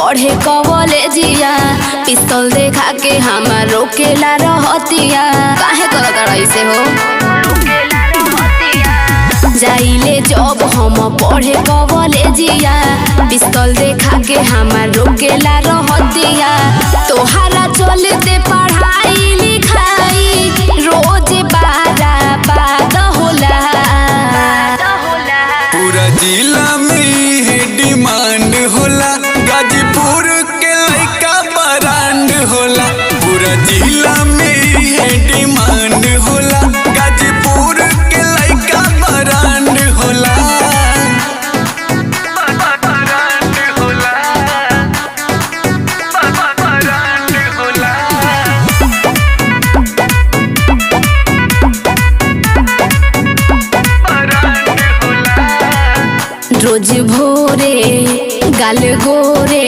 पढ़े कॉलेजिया पिस्तौल देखा के हमार रोकेला रहतिया। काहे करत ऐसे हो जाइले जब हम पढ़े कॉलेजिया पिस्तौल देखा के हमार रोकेला रहतिया। तोहारा चलते पढ़ाई लिखाई रोज बारा बाद होला। पूरा जिला में है डिमांड होला, गाजीपुर के लइका ब्रांड होला। पूरा जिला में है डिमांड होला, गाजीपुर के लइका ब्रांड होला। रोज भोरे गाल गोरे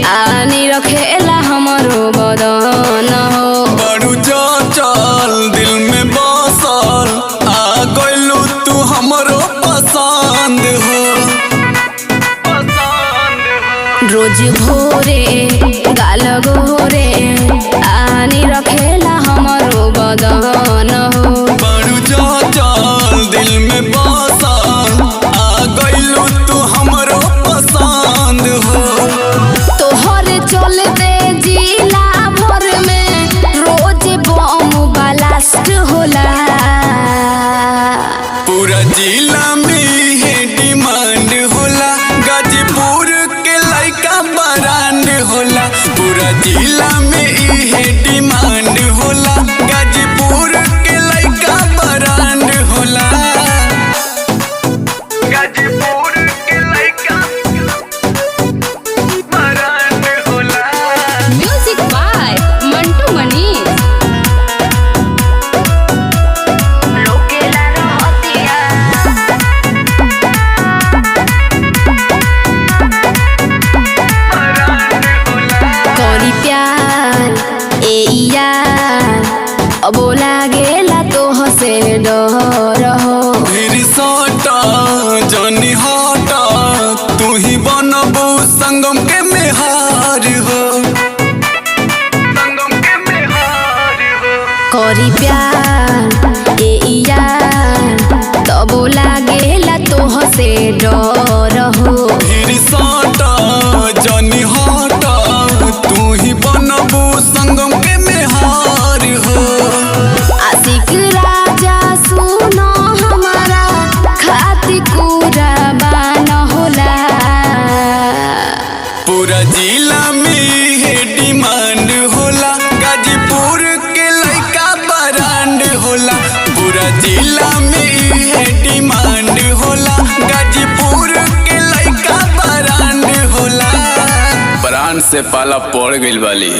आनी रखेला हमरो बदन हो। बड़ू चल दिल में बसल, आ गइलू तू हमरो पसंद हो। रोज भोरे गाल गोरे आनी रखेला हमरो बदन हो। बड़ू चल दिल में बसल, आ गइलू तू हमरो पसंद हो। तोहरे चलते जिला भर में रोज बम ब्लास्ट होला। पूरा जिला में है डिमांड होला, गाजीपुर के लइका ब्रांड होला। पूरा जिला में है डिमांड होला, गाजीपुर के लइका ब्रांड होला। गाजीपुर के लइका ब्रांड होला। म्यूजिक बाय मंटू मनी। करी प्यार ए यार अब लागेला तोह से डर हो। फिर सटा जानी हटा, तू ही बनबू संगम के मेहार हो। संगम के मेहार हो। करी प्यार ए यार तब लागेला तोह से डर हो। फिर सटा जानी हटा, तू ही बनबू संगम के मेहार हो। आशिक राजा सुनो हमारा खाती कुर्बान होला। पूरा जिला में है डिमांड होला, गाजीपुर के लइका ब्रांड होला। पूरा जिला में है डिमांड होला, गाजीपुर के लइका ब्रांड होला। ब्रांड से पाला पड़ गइल वाली।